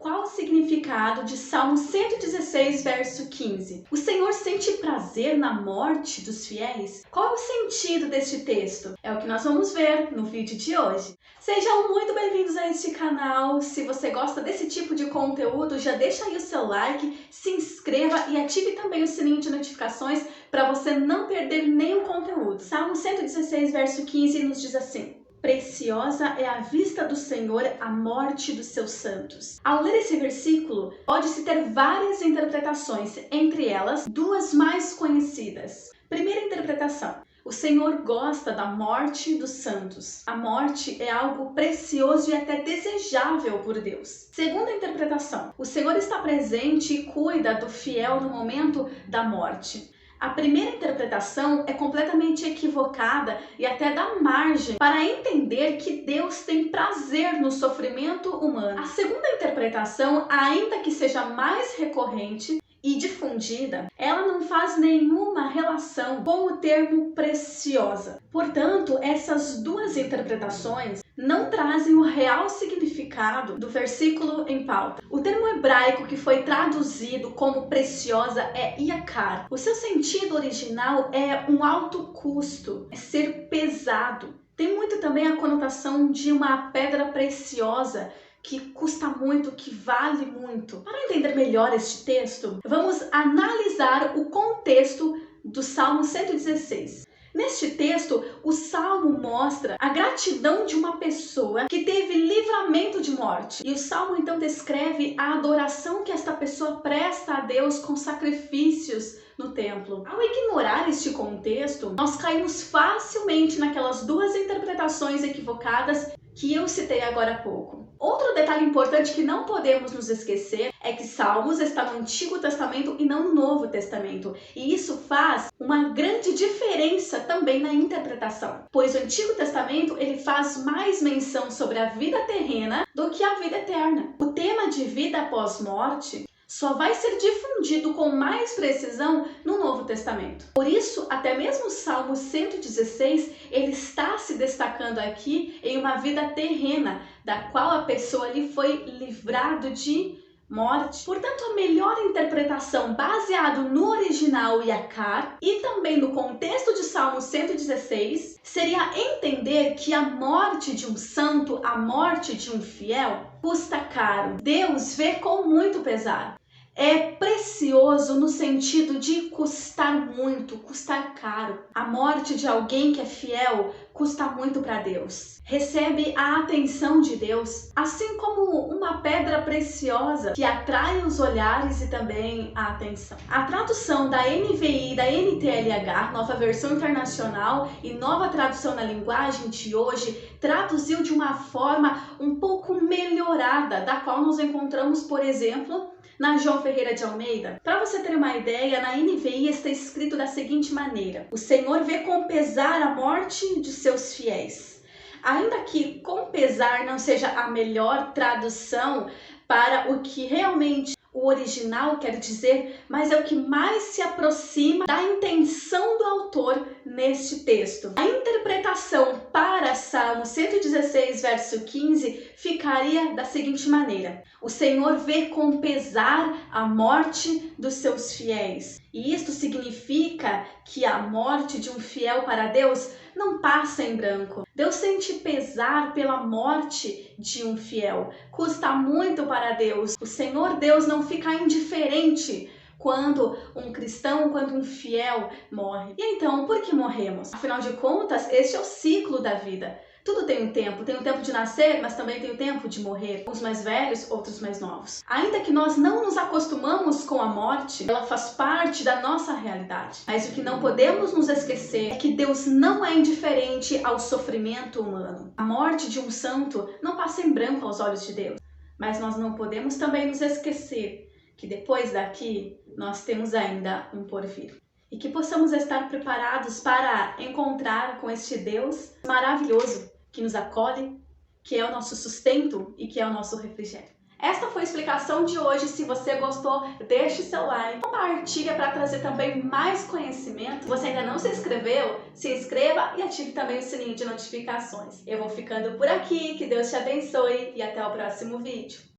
qual o significado de Salmo 116, verso 15? O Senhor sente prazer na morte dos fiéis? Qual é o sentido deste texto? É o que nós vamos ver no vídeo de hoje. Sejam muito bem-vindos a este canal. Se você gosta desse tipo de conteúdo, já deixa aí o seu like, se inscreva e ative também o sininho de notificações para você não perder nenhum conteúdo. Salmo 116, verso 15 nos diz assim: preciosa é a vista do Senhor a morte dos seus santos. Ao ler esse versículo, pode-se ter várias interpretações, entre elas, duas mais conhecidas. Primeira interpretação: o Senhor gosta da morte dos santos. A morte é algo precioso e até desejável por Deus. Segunda interpretação: o Senhor está presente e cuida do fiel no momento da morte. A primeira interpretação é completamente equivocada e até dá margem para entender que Deus tem prazer no sofrimento humano. A segunda interpretação, ainda que seja mais recorrente e difundida, ela não faz nenhuma relação com o termo preciosa. Portanto, essas duas interpretações não trazem o real significado do versículo em pauta. O termo hebraico que foi traduzido como preciosa é yakar. O seu sentido original é um alto custo, é ser pesado. Tem muito também a conotação de uma pedra preciosa, que custa muito, que vale muito. Para entender melhor este texto, vamos analisar o contexto do Salmo 116. Neste texto, o Salmo mostra a gratidão de uma pessoa que teve livramento de morte. E o Salmo então descreve a adoração que esta pessoa presta a Deus com sacrifícios no templo. Ao ignorar este contexto, nós caímos facilmente naquelas duas interpretações equivocadas que eu citei agora há pouco. Outro detalhe importante que não podemos nos esquecer é que Salmos está no Antigo Testamento e não no Novo Testamento. E isso faz uma grande diferença também na interpretação, pois o Antigo Testamento ele faz mais menção sobre a vida terrena do que a vida eterna. O tema de vida após morte só vai ser difundido com mais precisão no Novo Testamento. Por isso, até mesmo o Salmo 116, ele está se destacando aqui em uma vida terrena, da qual a pessoa ali foi livrado de morte. Portanto, a melhor interpretação baseado no original yakar e também no contexto de Salmo 116 seria entender que a morte de um santo, a morte de um fiel, custa caro. Deus vê com muito pesar. É precioso no sentido de custar muito, custar caro. A morte de alguém que é fiel custa muito para Deus. Recebe a atenção de Deus, assim como uma pedra preciosa que atrai os olhares e também a atenção. A tradução da NVI e da NTLH, Nova Versão Internacional e Nova Tradução na Linguagem de hoje, traduziu de uma forma um pouco melhorada, da qual nos encontramos, por exemplo, na João Ferreira de Almeida. Para você ter uma ideia, na NVI está escrito da seguinte maneira: o Senhor vê com pesar a morte de seus fiéis. Ainda que com pesar não seja a melhor tradução para o que realmente o original quer dizer, mas é o que mais se aproxima da intenção do autor neste texto. A interpretação para Salmo 116, verso 15, ficaria da seguinte maneira: o Senhor vê com pesar a morte dos seus fiéis. E isto significa que a morte de um fiel para Deus não passa em branco. Deus sente pesar pela morte de um fiel. Custa muito para Deus. O Senhor Deus não fica indiferente quando um cristão, quando um fiel morre. E então, por que morremos? Afinal de contas, este é o ciclo da vida. Tudo tem um tempo de nascer, mas também tem o tempo de morrer. Uns mais velhos, outros mais novos. Ainda que nós não nos acostumamos com a morte, ela faz parte da nossa realidade. Mas o que não podemos nos esquecer é que Deus não é indiferente ao sofrimento humano. A morte de um santo não passa em branco aos olhos de Deus. Mas nós não podemos também nos esquecer que depois daqui nós temos ainda um porvir. E que possamos estar preparados para encontrar com este Deus maravilhoso que nos acolhe, que é o nosso sustento e que é o nosso refrigério. Esta foi a explicação de hoje. Se você gostou, deixe seu like, compartilha para trazer também mais conhecimento. Se você ainda não se inscreveu, se inscreva e ative também o sininho de notificações. Eu vou ficando por aqui, que Deus te abençoe e até o próximo vídeo.